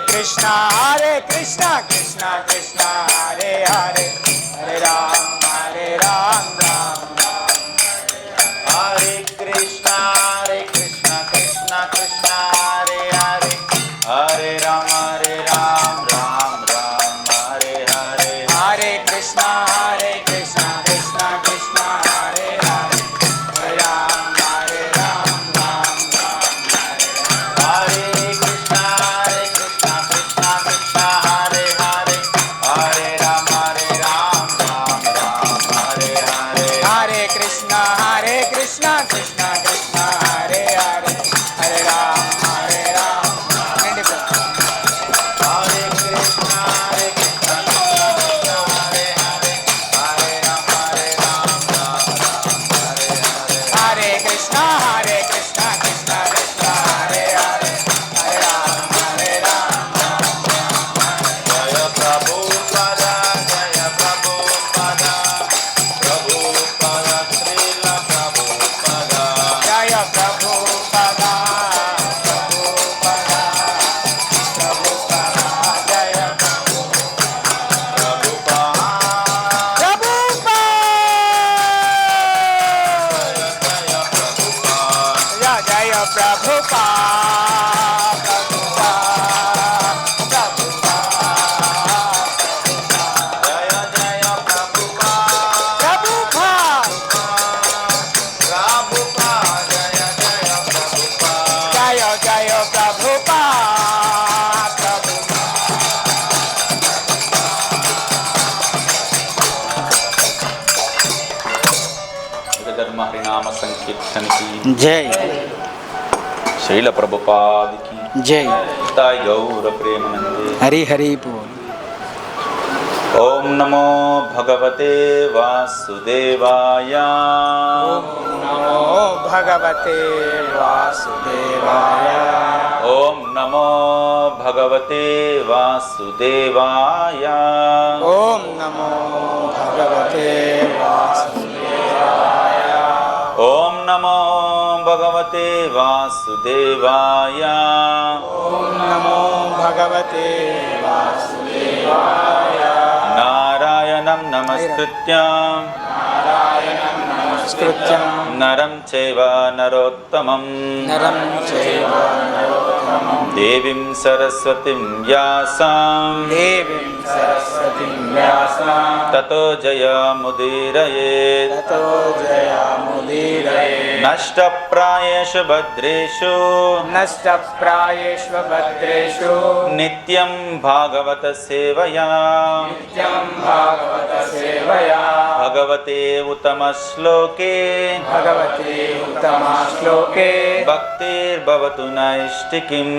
Krishna Krishna Krishna Hare Hare Hare Ram Ram Ram Hare Krishna Krishna Krishna Hare Hare Hare Ram Ram Ram Hare Hare Hare Krishna Krishna Krishna Hare Hare Hare Ram Ram Ram Hare Krishna Krishna Krishna Hare Hare Hare Ram Ram Ram Hare Hare Hare Krishna Krishna Krishna Hare Hare Hare Ram Ram Hare Krishna Krishna Krishna Hare Hare Hare Ram Ram Hare Hare Krishna Krishna Krishna Hare Hare Hare Ram Jaya Prabhupada Jaya Prabhupada Prabhupada Srila Prabhupada Jaya Prabhupada Prabhupada Prabhupada Jaya Prabhupada Jaya Prabhupada धर्म हरिनाम संकीर्तन की जय श्रील प्रभुपाद की जय ताई गौर प्रेमानंदे हरि हरि बोल। ओम नमो भगवते वासुदेवाय ओम नमो भगवते वासुदेवाय ओम नमो भगवते वासुदेवाय ओम नमो भगवते वासुदेवाय ओम नमो भगवते वासुदेवाय ओम नमो भगवते वासुदेवाय नारायणं नमस्कृत्यं नारायणं नमस्कृत्यं नरं चैव नरोत्तमं नरं चैव नरोत्तमं देवीं सरस्वतीं व्यासं देवीं सरस्वतीं व्यासं ततो जयमुदीरयेत् ततो जयमुदीरयेत् नष्टप्रायेषु भद्रेषु नष्टप्रायेषु भद्रेषु नित्यं भागवत सेवया नित्यं भागवत सेवया भगवते उत्तमश्लोके भगवते उत्तमश्लोके भक्तिर्भवतु नैष्टिकीम्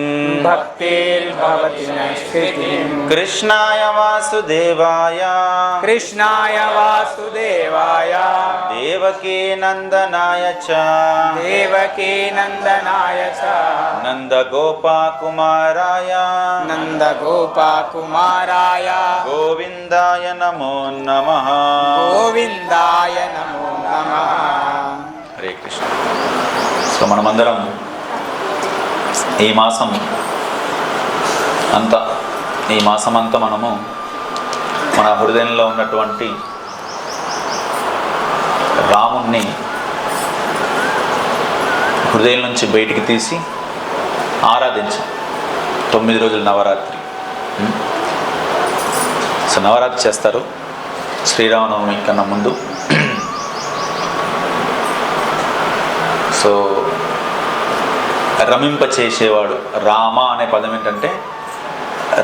भक्तिर्भवति नैष्ठिकीम् कृष्णाय वासुदेवाय कृष्णाय वासुदेवाय देवकी नन्दनाय च देवकी नन्दनाय च नन्दगोपकुमाराय नन्दगोपकुमाराय गोविन्दाय नमो नमः गोविन्दाय नमो नमः। హరే కృష్ణ. సో మనమందరం ఈ మాసం అంతా మనము మన హృదయంలో ఉన్నటువంటి రాముణ్ణి హృదయం నుంచి బయటికి తీసి ఆరాధించాం. 9 రోజుల నవరాత్రి. సో నవరాత్రి చేస్తారు శ్రీరామనవమి కన్నా ముందు. సో రమింపచేసేవాడు, రామ అనే పదం ఏంటంటే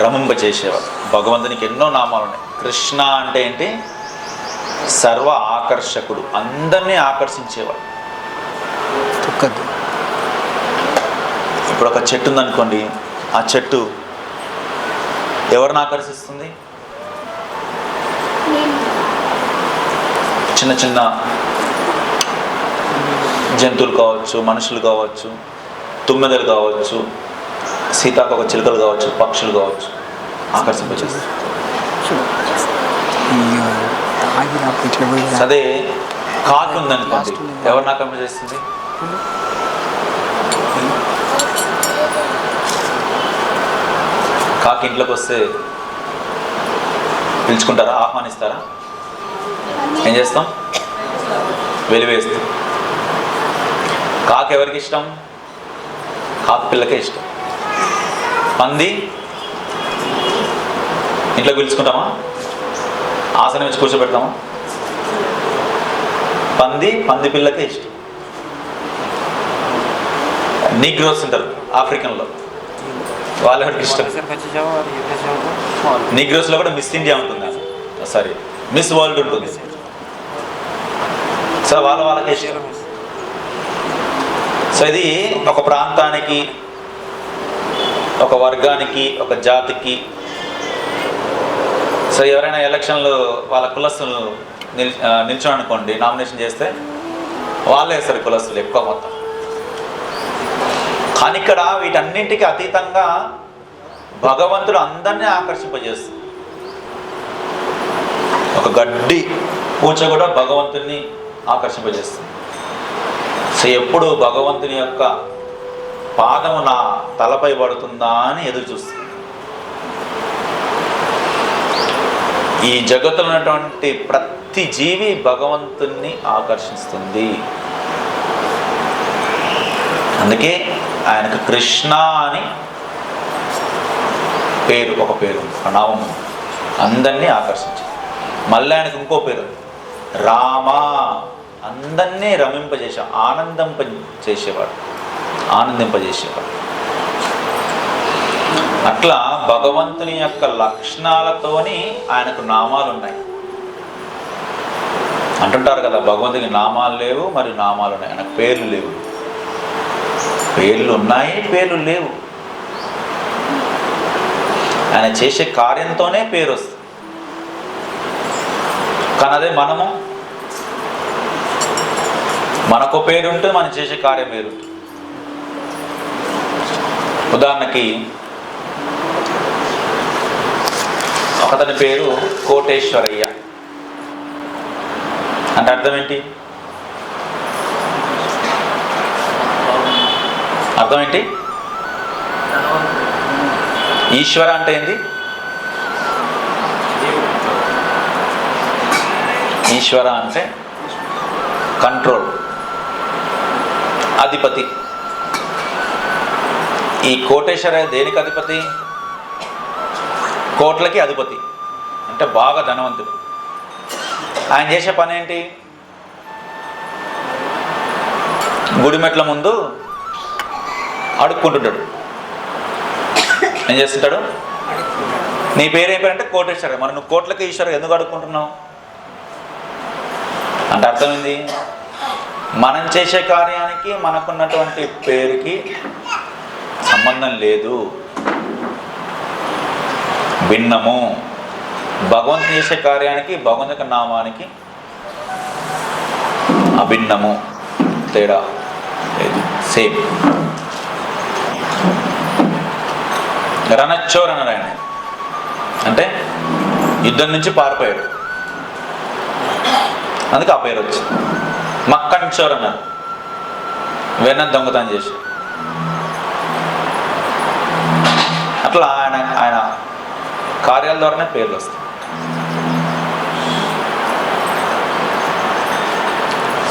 రమింపచేసేవాడు. భగవంతునికి ఎన్నో నామాలు ఉన్నాయి. కృష్ణ అంటే ఏంటి? సర్వ ఆకర్షకుడు, అందరినీ ఆకర్షించేవాడు. ఇప్పుడు ఒక చెట్టు ఉందనుకోండి, ఆ చెట్టు ఎవరిని ఆకర్షిస్తుంది? చిన్న చిన్న జంతువులు కావచ్చు, మనుషులు కావచ్చు, తుమ్మెదలు కావచ్చు, సీతాకోక చిలుకలు కావచ్చు, పక్షులు కావచ్చు, ఆకర్షింపజేస్తుంది. అదే కాకి ఉందనుకోండి, ఎవరిని ఆకర్షింపజేస్తుంది? కాకి ఇంట్లోకి వస్తే పిలుచుకుంటారా? ఆహ్వానిస్తారా? ఏం చేస్తాం? వెలివేస్తాం. కాకి ఎవరికి ఇష్టం? కాకి పిల్లకే ఇష్టం. పంది ఇంట్లో పిలుచుకుంటామా? ఆసనం ఇచ్చి కూర్చోబెడతామా? పంది పిల్లకే ఇష్టం. నీగ్రోస్ ఉంటారు ఆఫ్రికన్లో, వాళ్ళ ఎవరికి ఇష్టం? నీగ్రోస్లో కూడా మిస్ ఇండియా ఉంటుంది, సారీ మిస్ వరల్డ్ ఉంటుంది. సో వాళ్ళకే ఇష్టం. సో ఇది ఒక ప్రాంతానికి, ఒక వర్గానికి, ఒక జాతికి. సో ఎవరైనా ఎలక్షన్లు వాళ్ళ కులస్తులు నిల్చొని అనుకోండి, నామినేషన్ చేస్తే వాళ్ళే వేస్తారు కులస్తులు ఎక్కువ మొత్తం. కానీ ఇక్కడ వీటన్నింటికి అతీతంగా భగవంతుడు అందరినీ ఆకర్షింపజేస్తుంది. ఒక గడ్డి పూచ కూడా భగవంతుని ఆకర్షింపజేస్తుంది. సో ఎప్పుడు భగవంతుని యొక్క పాదము నా తలపై పడుతుందా అని ఎదురు చూస్తుంది. ఈ జగత్తులో ఉన్నటువంటి ప్రతి జీవి భగవంతుణ్ణి ఆకర్షిస్తుంది. అందుకే ఆయనకు కృష్ణ అని పేరు, ఒక పేరు, ఒక నామం అందరినీ ఆకర్షించింది. మళ్ళీ ఆయనకు ఇంకో పేరు రామ, అందరినీ రమింపజేసేవాడు, ఆనందింపజేసేవాడు. అట్లా భగవంతుని యొక్క లక్షణాలతోని ఆయనకు నామాలు ఉన్నాయి. అంటుంటారు కదా, భగవంతునికి నామాలు లేవు మరియు నామాలు ఉన్నాయి, ఆయనకు పేర్లు లేవు. పేర్లు ఉన్నాయి, పేర్లు లేవు. ఆయన చేసే కార్యంతోనే పేరు వస్తుంది. కానీ అదే మనకు పేరు ఉంటుంది, మనం చేసే కార్యం పేరు. ఉదాహరణకి ఒకతని పేరు కోటేశ్వరయ్య అంటే అర్థం ఏంటి? అర్థం ఏంటి? ఈశ్వర అంటే ఏంటి? ఈశ్వర అంటే కంట్రోల్, అధిపతి. ఈ కోటేశ్వరయ్య దేనికి అధిపతి? కోట్లకి అధిపతి, అంటే బాగా ధనవంతుడు. ఆయన చేసే పని ఏంటి? గుడిమెట్ల ముందు అడుక్కుంటుంటాడు. ఏం చేస్తుంటాడు? నీ పేరు ఏం పేరు అంటే కోటేశ్వర. మరి నువ్వు కోట్లకి ఈశ్వర ఎందుకు అడుక్కుంటున్నావు అంటే అర్థమైంది? మనం చేసే కార్యానికి మనకున్నటువంటి పేరుకి సంబంధం లేదు, భిన్నము. భగవంతుడు చేసే కార్యానికి, భగవంతుని నామానికి అభిన్నము, తేడా లేదు, సేమ్. రణచ్చోర్ అన్నారు ఆయన, అంటే యుద్ధం నుంచి పారిపోయాడు, అందుకే ఆ పేరు వచ్చింది. మక్కన్చోర్ అన్నారు, వెన్న దొంగతనం చేసి. అట్లా ఆయన కార్యాల ద్వారానే పేర్లు వస్తాయి.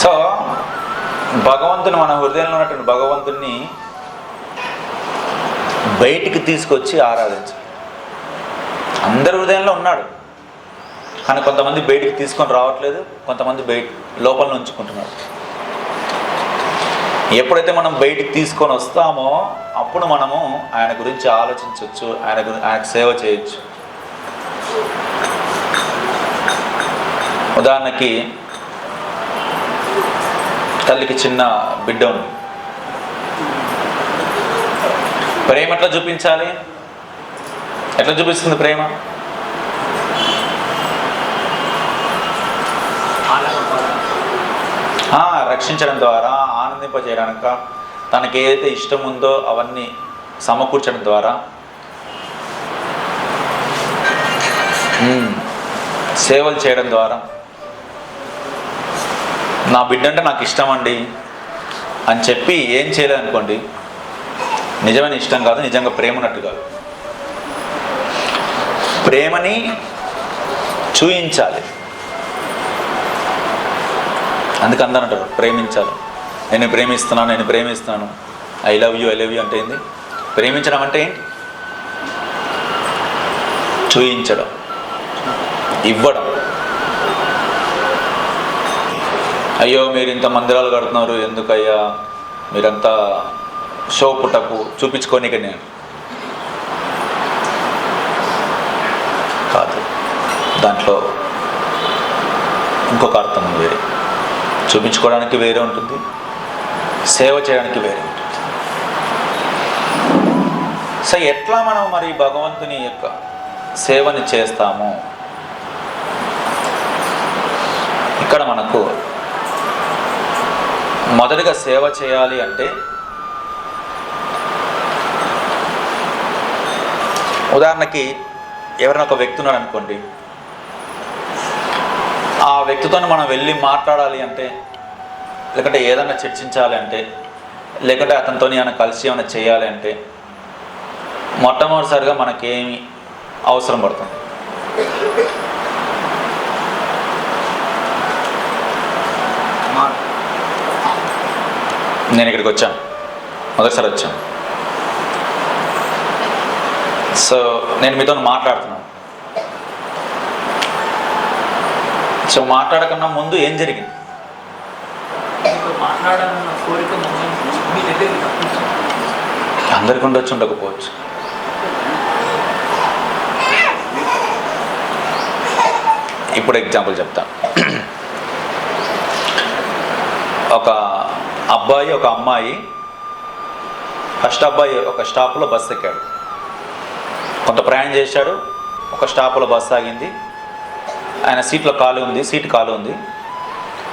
సో భగవంతుని, మన హృదయంలో ఉన్నటువంటి భగవంతుని బయటికి తీసుకొచ్చి ఆరాధించాలి. అందరి హృదయంలో ఉన్నాడు, కానీ కొంతమంది బయటికి తీసుకొని రావట్లేదు, కొంతమంది లోపల ఉంచుకుంటున్నారు. ఎప్పుడైతే మనం బయటికి తీసుకొని వస్తామో అప్పుడు మనము ఆయన గురించి ఆలోచించవచ్చు, ఆయనకు సేవ చేయొచ్చు. ఉదాహరణకి తల్లికి చిన్న బిడ్డ ఉంది, ప్రేమ ఎట్లా చూపించాలి? ఎట్లా చూపిస్తుంది ప్రేమ? రక్షించడం ద్వారా, ఆనందింపజేయడానికి, తనకి ఏదైతే ఇష్టం ఉందో అవన్నీ సమకూర్చడం ద్వారా, సేవలు చేయడం ద్వారా. నా బిడ్డ అంటే నాకు ఇష్టం అండి అని చెప్పి ఏం చేయలేదు అనుకోండి, నిజమైన ఇష్టం కాదు, నిజంగా ప్రేమ ఉన్నట్టు కాదు. ప్రేమని చూయించాలి. అందుకు అందరూ అంటారు ప్రేమించాలి. నేను ప్రేమిస్తున్నాను, ఐ లవ్ యూ అంటే ఏంది? ప్రేమించడం అంటే ఏంటి? చూయించడం, ఇవ్వడం. అయ్యో మీరు ఇంత మందిరాలు కడుతున్నారు ఎందుకయ్యా, మీరంతా షో పుట్టకు చూపించుకోనిక నేను కాదు. దాంట్లో ఇంకొక అర్థం వేరే, చూపించుకోవడానికి వేరే ఉంటుంది, సేవ చేయడానికి వేరే ఉంటుంది. సో ఎట్లా మనం మరి భగవంతుని యొక్క సేవని చేస్తాము? ఇక్కడ మనకు మొదటిగా సేవ చేయాలి అంటే, ఉదాహరణకి ఎవరైనా ఒక వ్యక్తి ఉన్నాడు అనుకోండి, ఆ వ్యక్తితో మనం వెళ్ళి మాట్లాడాలి అంటే, లేకుంటే ఏదైనా చర్చించాలి అంటే, లేకుంటే అతనితో ఏమైనా కలిసి ఏమైనా చేయాలి అంటే, మొట్టమొదటిసారిగా మనకేమి అవసరం పడుతుంది? నేను ఇక్కడికి వచ్చాను, మొదటిసారి వచ్చాను. సో నేను మీతో మాట్లాడుతున్నాను. సో మాట్లాడకన్నా ముందు ఏం జరిగింది? అందరికి ఉండొచ్చు, ఉండకపోవచ్చు. ఇప్పుడు ఎగ్జాంపుల్ చెప్తాను. ఒక అబ్బాయి ఒక అమ్మాయి, ఫస్ట్ అబ్బాయి ఒక స్టాప్లో బస్సు ఎక్కాడు, కొంత ప్రయాణం చేశాడు. ఒక స్టాప్లో బస్సు ఆగింది, ఆయన సీట్లో ఖాళీ ఉంది, సీట్ ఖాళీ ఉంది.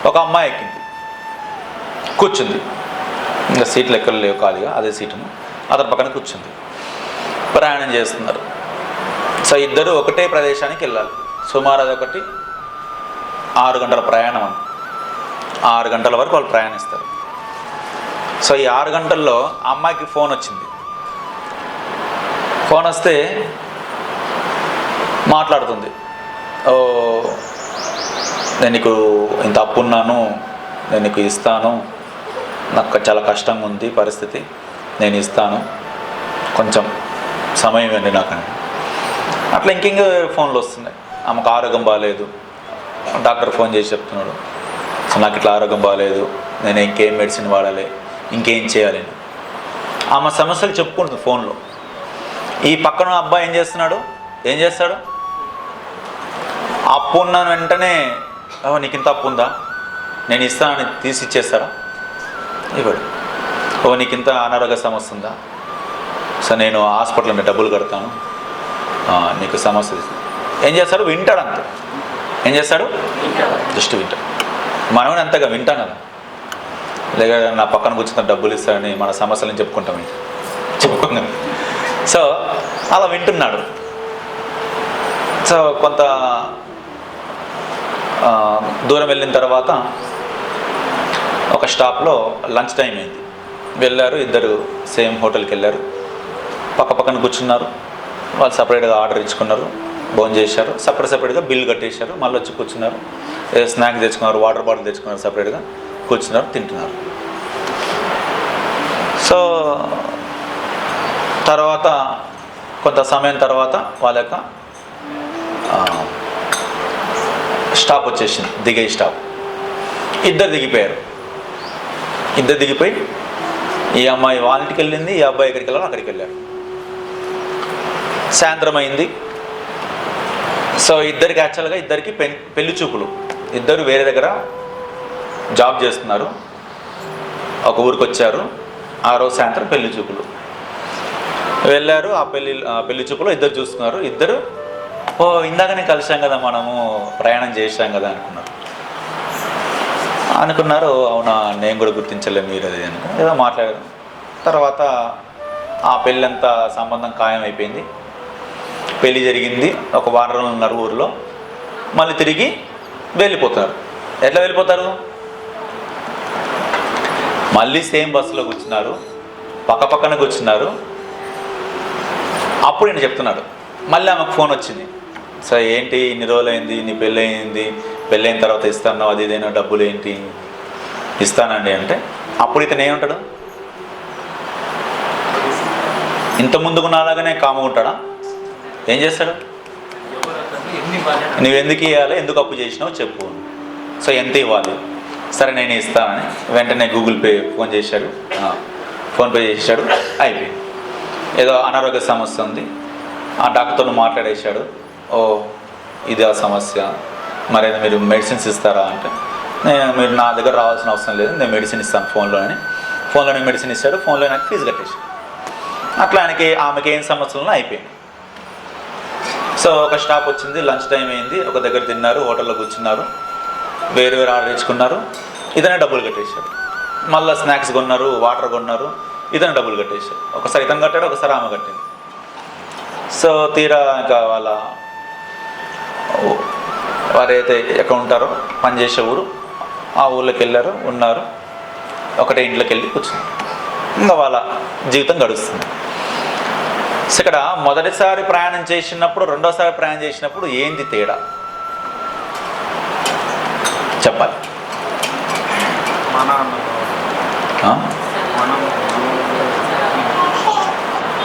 ఒక అమ్మాయి ఎక్కింది, కూర్చుంది. ఇంకా సీట్లు ఎక్కడ లేవు ఖాళీగా, అదే సీటును అతని పక్కన కూర్చుంది. ప్రయాణం చేస్తున్నారు. సో ఇద్దరు ఒకటే ప్రదేశానికి వెళ్ళాలి. సుమారు అదొకటి 6 గంటల ప్రయాణం అని. 6 గంటల వరకు వాళ్ళు ప్రయాణిస్తారు. సో ఈ 6 గంటల్లో అమ్మాయికి ఫోన్ వచ్చింది. ఫోన్ వస్తే మాట్లాడుతుంది, ఓ నేను నీకు ఇంత అప్పు ఉన్నాను, నేను నీకు ఇస్తాను, నాకు చాలా కష్టంగా ఉంది పరిస్థితి, నేను ఇస్తాను, కొంచెం సమయం ఇవ్వండి నాకని. అట్లా ఇంకింక ఫోన్లు వస్తున్నాయి. ఆమెకు ఆరోగ్యం బాగాలేదు, డాక్టర్ ఫోన్ చేసి చెప్తున్నాడు, సో నాకు ఇట్లా ఆరోగ్యం బాగాలేదు, నేను ఇంకేం మెడిసిన్ వాడాలి, ఇంకేం చేయాలి. ఆమె సమస్యలు చెప్పుకుంటుంది ఫోన్లో. ఈ పక్కన అబ్బాయి ఏం చేస్తాడు? అప్పు ఉన్నాను వెంటనే, నీకు ఇంత అప్పు ఉందా, నేను ఇస్తానని తీసి ఇచ్చేస్తాడా? ఇవ్వడు. నీకు ఇంత అనారోగ్య సమస్య ఉందా, సో నేను హాస్పిటల్లో డబ్బులు కడతాను, నీకు సమస్య. ఏం చేస్తాడు? వింటాడు. అంతే. ఏం చేస్తాడు? జస్ట్ వింటాడు. మనం అంతగా వింటాం కదా, లేక నా పక్కన కూర్చున్న డబ్బులు ఇస్తాడని మన సమస్యలను చెప్పుకుంటాం. చెప్పుకున్నాం. సో అలా వింటున్నాడు. సో కొంత దూరం వెళ్ళిన తర్వాత ఒక స్టాప్లో లంచ్ టైం అయింది. వెళ్ళారు, ఇద్దరు సేమ్ హోటల్కి వెళ్ళారు, పక్కన కూర్చున్నారు. వాళ్ళు సపరేట్గా ఆర్డర్ ఇచ్చుకున్నారు, భోజనం చేశారు, సపరేట్గా బిల్లు కట్టేశారు. మళ్ళీ వచ్చి కూర్చున్నారు, ఏదో స్నాక్స్ తెచ్చుకున్నారు, వాటర్ బాటిల్ తెచ్చుకున్నారు, సపరేట్గా కూర్చున్నారు, తింటున్నారు. సో తర్వాత కొంత సమయం తర్వాత వాళ్ళ యొక్క స్టాప్ వచ్చేసింది, దిగే స్టాప్. ఇద్దరు దిగిపోయారు. ఇద్దరు దిగిపోయి ఈ అమ్మాయి వాళ్ళ ఇంటికి వెళ్ళింది, ఈ అబ్బాయి ఎక్కడికి వెళ్ళాలో అక్కడికి వెళ్ళారు. సాయంత్రం అయింది. సో ఇద్దరికి యాక్చువల్గా ఇద్దరికి పెళ్లి చూపులు. ఇద్దరు వేరే దగ్గర జాబ్ చేస్తున్నారు, ఒక ఊరికి వచ్చారు. ఆ రోజు సాయంత్రం పెళ్లి చూపులు. వెళ్ళారు. ఆ పెళ్లి చూపులో ఇద్దరు చూసుకున్నారు. ఇద్దరు ఓ ఇందాకనే కలిసాం కదా, మనము ప్రయాణం చేసాం కదా అనుకున్నారు. అవునా, నేను కూడా గుర్తించలే మీరు అది అనుకున్నారు. ఏదో మాట్లాడారు. తర్వాత ఆ పెళ్ళంతా సంబంధం ఖాయం అయిపోయింది. పెళ్ళి జరిగింది. ఒక వారం రోజులు ఉన్నారు ఊరిలో. మళ్ళీ తిరిగి వెళ్ళిపోతారు. ఎట్లా వెళ్ళిపోతారు? మళ్ళీ సేమ్ బస్సులో కూర్చున్నారు, పక్కన కూర్చున్నారు. అప్పుడు నేను చెప్తున్నాడు. మళ్ళీ ఆమెకు ఫోన్ వచ్చింది. సో ఏంటి ఇన్ని రోజులు అయింది, నీ పెళ్ళి అయింది, పెళ్ళైన తర్వాత ఇస్తాను, అది ఇదైనా డబ్బులు ఏంటి ఇస్తానండి అంటే, అప్పుడు ఇతను ఏమంటాడు? ఇంత ముందుకు నాలాగానే కాముకుంటాడా? ఏం చేస్తాడు? నువ్వు ఎందుకు ఇవ్వాలి, ఎందుకు అప్పు చేసినావు చెప్పు, సో ఎంత ఇవ్వాలి, సరే నేను ఇస్తానని వెంటనే గూగుల్ పే ఫోన్పే చేశాడు. అయిపోయింది. ఏదో అనారోగ్య సమస్య ఉంది, ఆ డాక్టర్తో మాట్లాడేశాడు. ఓ ఇది ఆ సమస్య, మరి మీరు మెడిసిన్స్ ఇస్తారా అంటే, మీరు నా దగ్గర రావాల్సిన అవసరం లేదు, నేను మెడిసిన్ ఇస్తాను ఫోన్లోనే మెడిసిన్ ఇస్తాడు. ఫోన్లో నాకు ఫీజు కట్టేశాడు. అట్లా ఆమెకి ఏం సమస్యలను అయిపోయింది. సో ఒక స్టాప్ వచ్చింది, లంచ్ టైం అయింది. ఒక దగ్గర తిన్నారు, హోటల్లో కూర్చున్నారు, వేరు ఆర్డర్ ఇచ్చుకున్నారు. ఇతనే డబ్బులు కట్టేశాడు. మళ్ళీ స్నాక్స్ కొన్నారు, వాటర్ కొన్నారు, ఇతను డబ్బులు కట్టేశాడు. ఒకసారి ఇతను కట్టాడు, ఒకసారి ఆమె కట్టింది. సో తీరా ఇంకా వారైతే ఎక్కడ ఉంటారో పనిచేసే ఊరు, ఆ ఊళ్ళోకి వెళ్ళారు, ఉన్నారు. ఒకటే ఇంట్లోకి వెళ్ళి కూర్చున్నారు. ఇంకా వాళ్ళ జీవితం గడుస్తుంది. సో ఇక్కడ మొదటిసారి ప్రయాణం చేసినప్పుడు, రెండోసారి ప్రయాణం చేసినప్పుడు ఏంది తేడా చెప్పాలి?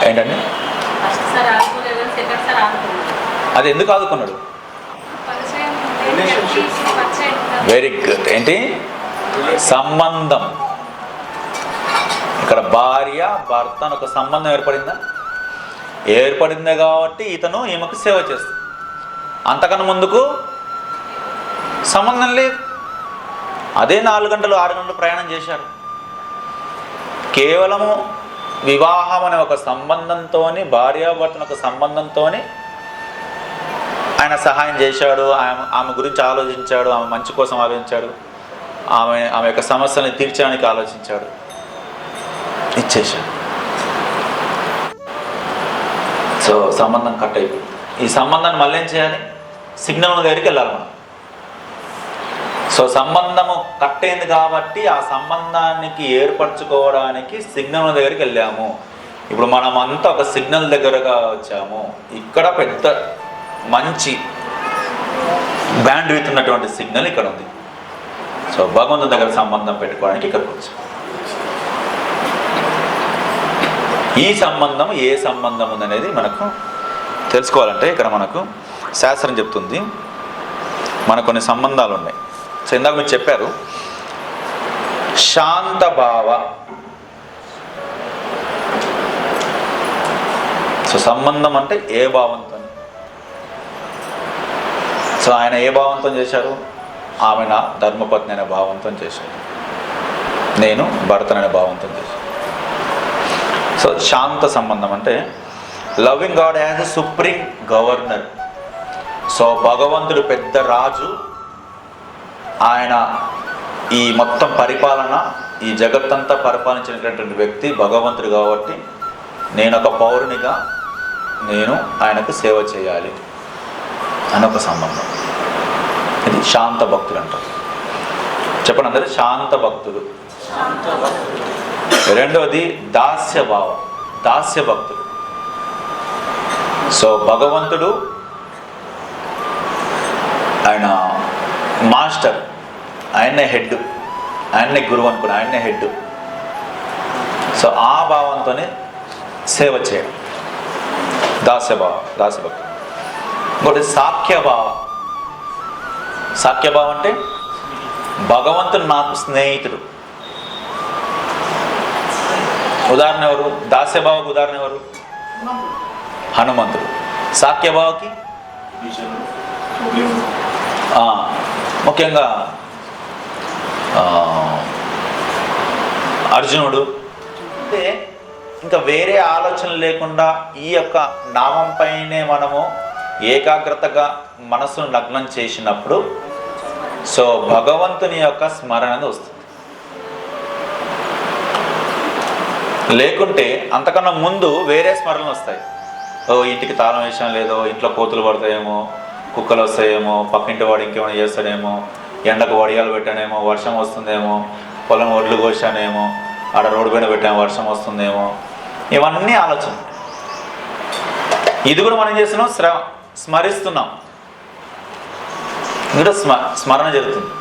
ఏంటండి? అది ఎందుకు ఆదుకున్నాడు? Very good. ఏంటి సంబంధం? ఇక్కడ భార్య భర్త అని ఒక సంబంధం ఏర్పడిందే కాబట్టి ఇతను ఈమెకు సేవ చేస్తాడు. అంతకన్నా ముందుకు సంబంధం లేదు. అదే 4 గంటలు 6 గంటలు ప్రయాణం చేశారు. కేవలము వివాహం అనే ఒక సంబంధంతో, భార్యాభర్తను ఒక సంబంధంతో ఆయన సహాయం చేశాడు. ఆమె గురించి ఆలోచించాడు, ఆమె మంచి కోసం ఆలోచించాడు, ఆమె యొక్క సమస్యలను తీర్చడానికి ఆలోచించాడు, ఇచ్చేశాడు. సో సంబంధం కట్ అయిపోయింది. ఈ సంబంధాన్ని మళ్ళీ ఏం చేయాలి? సిగ్నల్ దగ్గరికి వెళ్ళాలి మనం. సో సంబంధము కట్ అయింది కాబట్టి ఆ సంబంధానికి ఏర్పరచుకోవడానికి సిగ్నల్ దగ్గరికి వెళ్ళాము. ఇప్పుడు మనం అంతా ఒక సిగ్నల్ దగ్గరగా వచ్చాము. ఇక్కడ పెద్ద మంచి బ్యాండ్ విత్ ఉన్నటువంటి సిగ్నల్ ఇక్కడ ఉంది. సో భగవంతుని దగ్గర సంబంధం పెట్టుకోవడానికి ఇక్కడికి వచ్చాము. ఈ సంబంధం ఏ సంబంధం ఉందనేది మనకు తెలుసుకోవాలంటే ఇక్కడ మనకు శాస్త్రం చెప్తుంది. మనకు కొన్ని సంబంధాలు ఉన్నాయి. సో ఇందాక మీరు చెప్పారు శాంత భావ. సో సంబంధం అంటే ఏ భావంతో? సో ఆయన ఏ భావంతో చేశారు? ఆమె నా ధర్మపత్ని అనే భావంతో చేశారు, నేను భర్తననే భావంతో చేశాను. సో శాంత సంబంధం అంటే loving God as a supreme governor. So భగవంతుడు పెద్ద రాజు, ఆయన ఈ మొత్తం పరిపాలన, ఈ జగత్తంతా పరిపాలించినటువంటి వ్యక్తి భగవంతుడు కాబట్టి నేను ఒక పౌరునిగా నేను ఆయనకు సేవ చేయాలి అని ఒక సంబంధం. ఇది శాంత భక్తుడు అంటారు. చెప్పండి అందరూ, శాంత భక్తుడు. రెండవది దాస్యభావం, దాస్య భక్తుడు. సో భగవంతుడు ఆయన మాస్టర్, ఆయన్నే హెడ్, ఆయన్నే గురువు అనుకుని ఆయన్నే హెడ్. సో ఆ భావంతోనే సేవ చేయడం దాస్యభావం, దాస్యభక్తి. ఇంకోటి సాఖ్యభావ. సాఖ్యభావం అంటే భగవంతుడు నాకు స్నేహితుడు. ఉదాహరణ ఎవరు? దాస్యభావకు ఉదాహరణ ఎవరు? హనుమంతుడు. సాఖ్యభావకి ముఖ్యంగా అర్జునుడు. అంటే ఇంకా వేరే ఆలోచన లేకుండా ఈ యొక్క నామంపైనే మనము ఏకాగ్రతగా మనసును లగ్నం చేసినప్పుడు సో భగవంతుని యొక్క స్మరణ అనేది వస్తుంది. లేకుంటే అంతకన్నా ముందు వేరే స్మరణలు వస్తాయి. ఓ ఇంటికి తాళం వేసాం లేదో, ఇంట్లో కోతులు పడతాయేమో, కుక్కలు వస్తాయేమో, పక్కింటి వాడు ఇంకేమైనా చేస్తాడేమో, ఎండకు వడియాలు పెట్టానేమో, వర్షం వస్తుందేమో, పొలం ఒడ్లు కోసానేమో, ఆడ రోడ్డు పైన పెట్టాము వర్షం వస్తుందేమో, ఇవన్నీ ఆలోచన. ఇది కూడా మనం చేస్తున్నాం, స్మరిస్తున్నాం, ఇది స్మరణ జరుగుతుంది.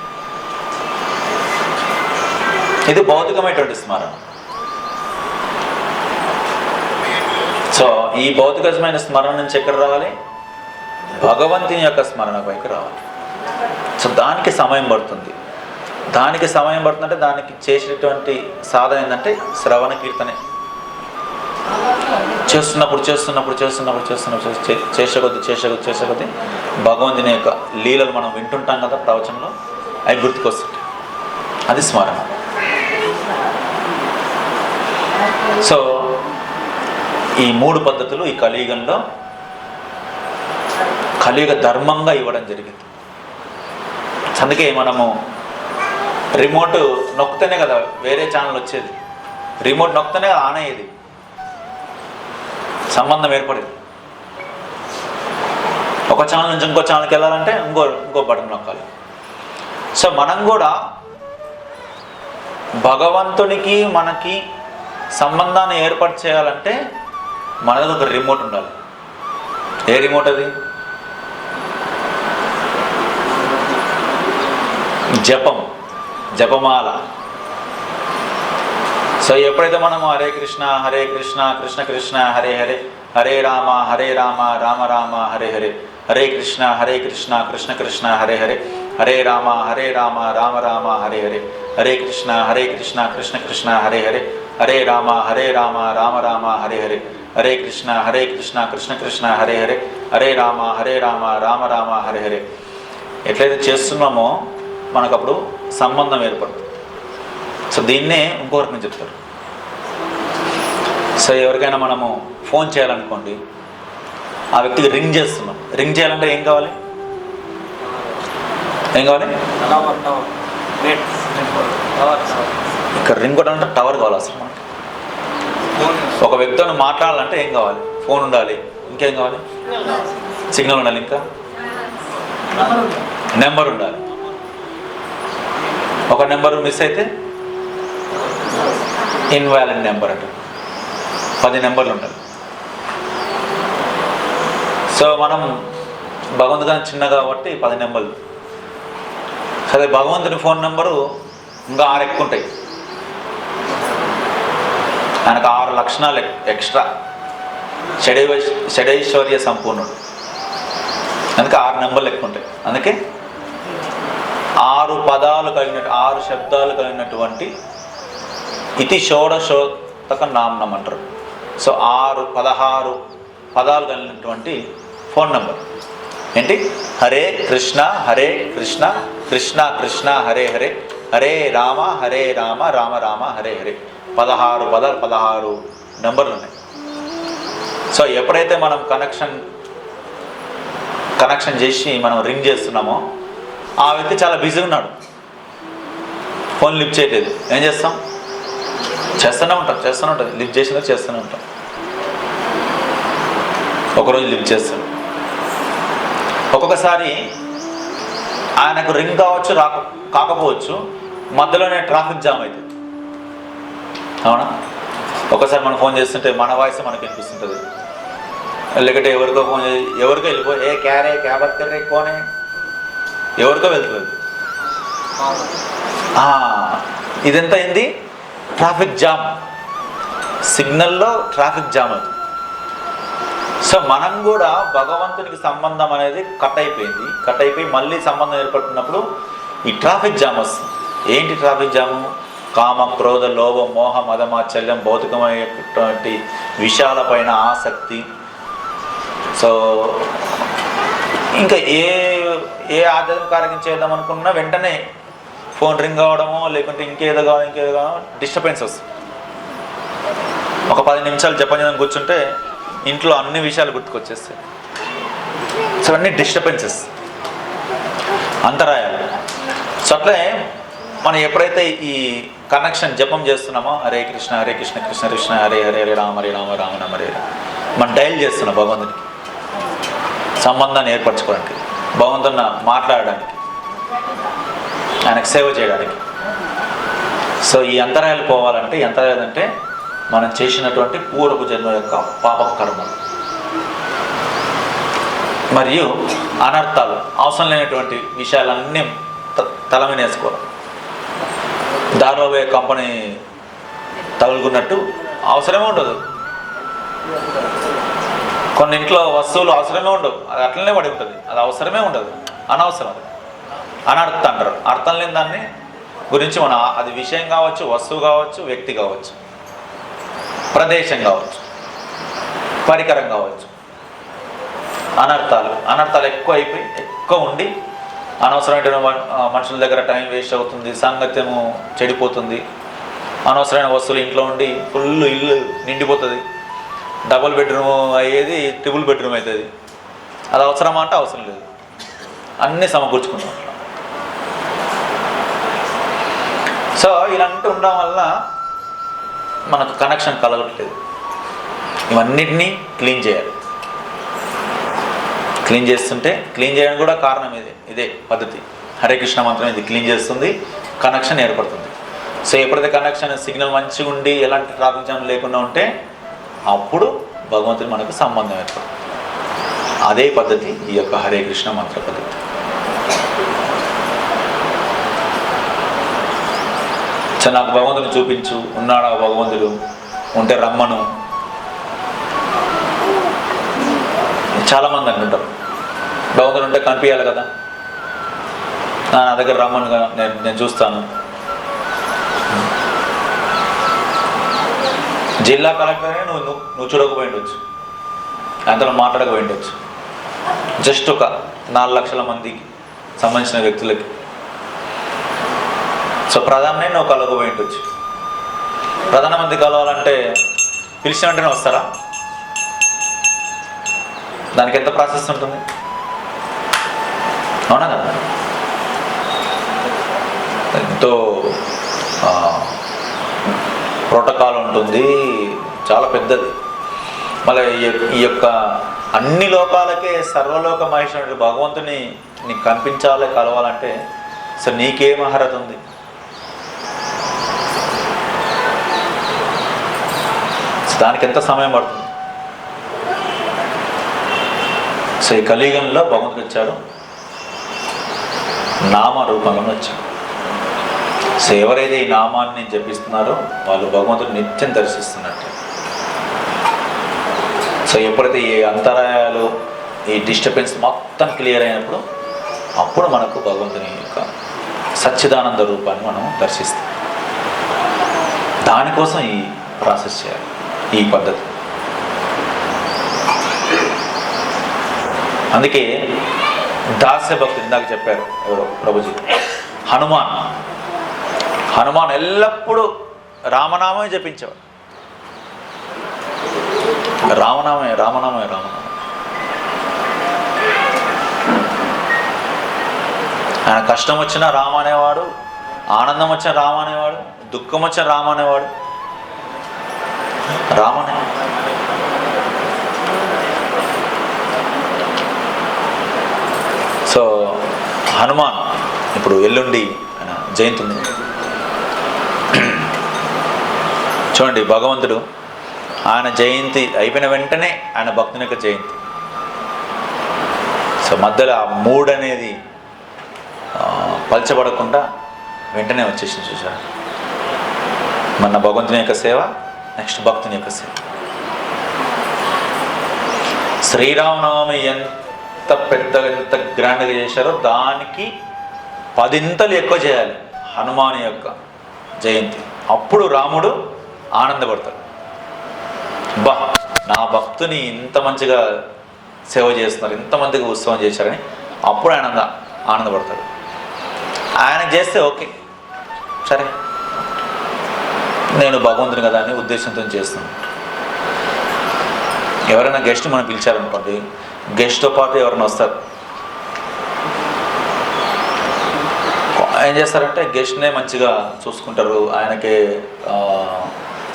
ఇది భౌతికమైనటువంటి స్మరణ. సో ఈ భౌతికమైన స్మరణ నుంచి ఎక్కడ రావాలి? భగవంతుని యొక్క స్మరణ పైకి రావాలి. సో దానికి సమయం పడుతుంది. దానికి సమయం పడుతుందంటే దానికి చేసేటువంటి సాధన ఏంటంటే శ్రవణ కీర్తనే. చేస్తున్నప్పుడు చేసే కొద్దీ భగవంతుని యొక్క లీలలు మనం వింటుంటాం కదా ప్రవచనంలో, అవి గుర్తుకొస్తుంటాయి. అది స్మరణ. సో ఈ 3 పద్ధతులు ఈ కలియుగంలో కలియుగ ధర్మంగా ఇవ్వడం జరిగింది. అందుకే మనము రిమోట్ నొక్కుతేనే కదా వేరే ఛానల్ వచ్చేది, రిమోట్ నొక్కుతేనే కదా ఆన్ అయ్యేది, సంబంధం ఏర్పడేది. ఒక ఛానల్ నుంచి ఇంకో ఛానల్కి వెళ్ళాలంటే ఇంకో బటన్ నొక్కాలి. సో మనం కూడా భగవంతునికి మనకి సంబంధాన్ని ఏర్పాటు చేయాలంటే మన దగ్గర ఒక రిమోట్ ఉండాలి. ఏ రిమోట్ అది? జపమాల. సో ఎప్పుడైతే మనం హరే కృష్ణ కృష్ణ కృష్ణ హరే హరే, హరే రామ రామ రామ హరే హరే, హరే కృష్ణ కృష్ణ కృష్ణ హరే హరే, హరే రామ రామ రామ హరే హరే, హరే కృష్ణ కృష్ణ కృష్ణ హరే హరే, హరే రామ రామ రామ హరే హరే, హరే కృష్ణ కృష్ణ కృష్ణ హరే హరే, హరే రామ రామ రామ హరే హరే. ఎట్లయితే చేస్తున్నామో మనకు అప్పుడు సంబంధం ఏర్పడుతుంది. సో దీన్నే ఇంకొకరికి నేను చెప్తారు. సో ఎవరికైనా మనము ఫోన్ చేయాలనుకోండి, ఆ వ్యక్తికి రింగ్ చేస్తున్నాం. రింగ్ చేయాలంటే ఏం కావాలి? ఇక్కడ రింగ్ కొట్టాలంటే టవర్ కావాలి అసలు మనకి. ఒక వ్యక్తితో మాట్లాడాలంటే ఏం కావాలి? ఫోన్ ఉండాలి. ఇంకేం కావాలి? సిగ్నల్ ఉండాలి. ఇంకా నెంబర్ ఉండాలి. ఒక నెంబర్ మిస్ అయితే ఇన్వాలిడ్ నెంబర్ అంటే 10 నెంబర్లు ఉండాలి. సో మనం భగవంతుని చిన్న కాబట్టి 10 నెంబర్లు. అదే భగవంతుని ఫోన్ నెంబరు ఇంకా 6 ఎక్కువ ఉంటాయి. ఆయనకు 6 లక్షణాలు ఎక్స్ట్రా. షడైశ్వర్య సంపూర్ణుడు. అందుకే 6 నెంబర్లు ఎక్కువ ఉంటాయి. అందుకే 6 పదాలు కలిగినట్టు 6 శబ్దాలు కలిగినటువంటి ఇతి షోడశోతక నామం అంటారు. సో 16 పదాలు కలిగినటువంటి ఫోన్ నెంబర్ ఏంటి? హరే కృష్ణ కృష్ణ కృష్ణ హరే హరే, హరే రామ రామ రామ హరే హరే. 16 పదాలు, 16 నెంబర్లు ఉన్నాయి. సో ఎప్పుడైతే మనం కనెక్షన్ చేసి మనం రింగ్ చేస్తున్నామో ఆ వ్యక్తి చాలా బిజీగా ఉన్నాడు, ఫోన్ లిఫ్ట్ చేయలేదు. ఏం చేస్తాం? చేస్తూనే ఉంటాం. లిఫ్ట్ చేసినా చేస్తూనే ఉంటాం. ఒకరోజు లిఫ్ట్ చేస్తాం. ఒక్కొక్కసారి ఆయనకు రింగ్ కావచ్చు, కాకపోవచ్చు, మధ్యలోనే ట్రాఫిక్ జామ్ అవుతుంది. అవునా? ఒకసారి మనం ఫోన్ చేస్తుంటే మన వాయిస్ మనకి వినిపిస్తుంటుంది. లేకపోతే ఎవరికో ఫోన్ చేసి ఎవరికో వెళ్ళిపోయి క్యాబర్కరే కోనే ఎవరికో వెళ్తుంది. ఇదంతా ఏంది? Traffic jam. సిగ్నల్లో ట్రాఫిక్ జామ్ అవుతుంది. సో మనం కూడా భగవంతునికి సంబంధం అనేది కట్ అయిపోయి మళ్ళీ సంబంధం ఏర్పడుతున్నప్పుడు ఈ ట్రాఫిక్ జామ్ వస్తుంది. ఏంటి ట్రాఫిక్ జాము? కామ, క్రోధ, లోభ, మోహ, మదమాచల్యం, భౌతికమైనటువంటి విషయాలపైన ఆసక్తి. సో ఇంకా ఏ ఆధ్యాత్మిక కార్యక్రమం చేద్దాం అనుకున్నా వెంటనే ఫోన్ రింగ్ అవ్వడమో లేకుంటే ఇంకేదో కావాలి డిస్టర్బెన్స్ వస్తుంది. ఒక 10 నిమిషాలు జపం చేయడం కూర్చుంటే ఇంట్లో అన్ని విషయాలు గుర్తుకొచ్చేస్తాయి. సో అన్నీ డిస్టర్బెన్సెస్, అంతరాయాలు. సో అట్లే మనం ఎప్పుడైతే ఈ కనెక్షన్ జపం చేస్తున్నామో హరే కృష్ణ కృష్ణ కృష్ణ హరే హరే హరే రామ రామ రామ హరే మనం డైల్ చేస్తున్నాం భగవంతునికి, సంబంధాన్ని ఏర్పరచుకోవడానికి, భగవంతుని మాట్లాడడానికి, ఆయనకు సేవ చేయడానికి. సో ఈ అంతరాయాలు పోవాలంటే, అంతరాయాలు అంటే మనం చేసినటువంటి పూర్వపు జన్మ యొక్క పాప కర్మలు మరియు అనర్థాలు, అవసరం లేనటువంటి విషయాలన్నీ తల మీద వేసుకోవాలి. దారిలో పోయే కంపెనీ తగులుకున్నట్టు అవసరమే ఉండదు. కొన్నింట్లో వస్తువులు అవసరమే ఉండవు, అది అట్లనే పడి ఉంటుంది, అది అవసరమే ఉండదు, అనవసరం. అది అనర్థం అంటారు. అర్థం లేని దాన్ని గురించి మనం, అది విషయం కావచ్చు, వస్తువు కావచ్చు, వ్యక్తి కావచ్చు, ప్రదేశం కావచ్చు, పరికరం కావచ్చు. అనర్థాలు ఎక్కువ ఉండి అనవసరమైన మనుషుల దగ్గర టైం వేస్ట్ అవుతుంది, సాంగత్యము చెడిపోతుంది, అనవసరమైన వస్తువులు ఇంట్లో ఉండి ఫుల్ ఇల్లు నిండిపోతుంది, డబుల్ బెడ్రూమ్ అయ్యేది ట్రిపుల్ బెడ్రూమ్ అవుతుంది. అది అవసరమా అంటే అవసరం లేదు, అన్నీ సమకూర్చుకుంటాం. సో ఇలాంటి ఉండడం వల్ల మనకు కనెక్షన్ కలగట్లేదు. ఇవన్నిటినీ క్లీన్ చేయాలి. క్లీన్ చేస్తుంటే, క్లీన్ చేయడం కూడా కారణం ఇదే పద్ధతి. హరే కృష్ణ మంత్రం ఇది క్లీన్ చేస్తుంది, కనెక్షన్ ఏర్పడుతుంది. సో ఎప్పుడైతే కనెక్షన్ సిగ్నల్ మంచిగా ఉండి ఎలాంటి ట్రాఫిక్ జామ్ లేకుండా ఉంటే అప్పుడు భగవంతుడు మనకు సంబంధం ఏర్పడుతుంది. అదే పద్ధతి ఈ యొక్క హరే కృష్ణ మంత్ర పద్ధతి. సో నాకు భగవంతుడు చూపించు, ఉన్నాడా భగవంతుడు, ఉంటే రమ్మను. చాలామంది అంటుంటారు భగవంతుడు ఉంటే కనిపించాలి కదా, నా దగ్గర రమ్మనుగా, నేను చూస్తాను. జిల్లా కలెక్టరే నువ్వు చూడకపోయి ఉండొచ్చు, అంతలో మాట్లాడకపోయి ఉండొచ్చు. జస్ట్ ఒక 4 లక్షల మందికి సంబంధించిన వ్యక్తులకి. సో ప్రధానే నువ్వు కలవకపోయి ఉండొచ్చు. ప్రధానమంత్రి కలవాలంటే పిలిచిన వెంటనే వస్తారా? దానికి ఎంత ప్రాసెస్ ఉంటుంది, అవునా కదా? ఎంతో ప్రోటోకాల్ ఉంటుంది, చాలా పెద్దది. మళ్ళీ ఈ యొక్క అన్ని లోకాలకే సర్వలోక మహేశ్వరుడు భగవంతుని నీకు కనిపించాలి, కలవాలంటే సో నీకేం అర్హత ఉంది? దానికి ఎంత సమయం పడుతుంది? సో ఈ కలియుగంలో భగవంతుడు వచ్చాడు, నామ రూపంలో వచ్చాడు. సో ఎవరైతే ఈ నామాన్ని జపిస్తున్నారో వాళ్ళు భగవంతుడు నిత్యం దర్శిస్తున్నట్టు. సో ఎప్పుడైతే ఈ అంతరాయాలు, ఈ డిస్టర్బెన్స్ మొత్తం క్లియర్ అయినప్పుడు అప్పుడు మనకు భగవంతుని యొక్క సచ్చిదానంద రూపాన్ని మనం దర్శిస్తాం. దానికోసం ఈ ప్రాసెస్ చేయాలి, ఈ పద్ధతి. అందుకే దాస్య భక్తులు ఇందాక చెప్పారు ఎవరో ప్రభుజీ, హనుమాన్ ఎల్లప్పుడూ రామనామే జపించేవాడు. రామనామే. ఆయన కష్టం వచ్చినా రామ అనేవాడు, ఆనందం వచ్చిన రామ అనేవాడు, దుఃఖం వచ్చిన రామ అనేవాడు. రామనే. సో హనుమాన్ ఇప్పుడు ఎల్లుండి ఆయన జయంతి ఉంది. చూడండి, భగవంతుడు ఆయన జయంతి అయిపోయిన వెంటనే ఆయన భక్తుని యొక్క జయంతి. సో మధ్యలో ఆ మూడ్ అనేది పలచబడకుండా వెంటనే వచ్చేసింది. చూసారు, మన భగవంతుని యొక్క సేవ, నెక్స్ట్ భక్తుని యొక్క సేవ. శ్రీరామనవమి ఎంత పెద్దగా, ఎంత గ్రాండ్గా చేశారో దానికి 10 ఎక్కువ చేయాలి హనుమాన్ యొక్క జయంతి. అప్పుడు రాముడు ఆనందపడతాడు. బా, నా భక్తుని ఇంత మంచిగా సేవ చేస్తున్నారు, ఇంతమందికి ఉత్సవం చేశారని అప్పుడు ఆనందపడతాడు. ఆయనకు చేస్తే ఓకే, సరే నేను భగవంతుని కదా అని ఉద్దేశంతో చేస్తున్నాను. ఎవరైనా గెస్ట్ మనం పిలిచారనుకోండి, గెస్ట్తో పాటు ఎవరైనా వస్తారు, ఏం చేస్తారంటే గెస్ట్నే మంచిగా చూసుకుంటారు, ఆయనకే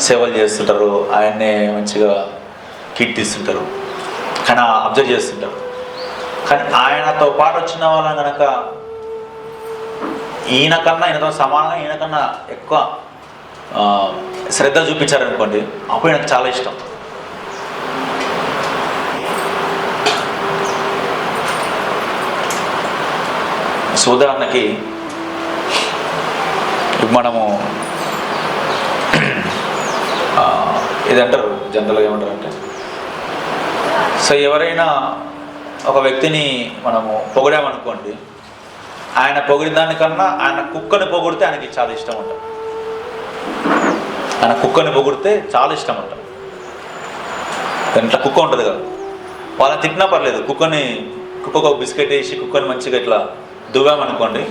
సేవలు చేస్తుంటారు, ఆయన్నే మంచిగా కీర్తిస్తుంటారు, కానీ అబ్జర్వ్ చేస్తుంటారు. కానీ ఆయనతో పాటు వచ్చిన వాళ్ళని కనుక ఈయనతో సమానంగా ఈయనకన్నా ఎక్కువ శ్రద్ధ చూపించారనుకోండి, అప్పుడు నాకు చాలా ఇష్టం. ఉదాహరణకి మనము ఇదంటారు జనరల్గా ఏమంటారు అంటే, సో ఎవరైనా ఒక వ్యక్తిని మనము పొగిడామనుకోండి, ఆయన పొగిడిన దానికన్నా ఆయన కుక్కని పొగిడితే ఆయనకి చాలా ఇష్టం ఉంటుంది. ఆయన కుక్కని పొగిడితే చాలా ఇష్టం ఉంటుంది. ఇంట్లో కుక్క ఉంటుంది కదా, వాళ్ళని తిట్టినా పర్లేదు, కుక్కకు ఒక బిస్కెట్ వేసి కుక్కని మంచిగా ఇట్లా దువ్వామనుకోండి,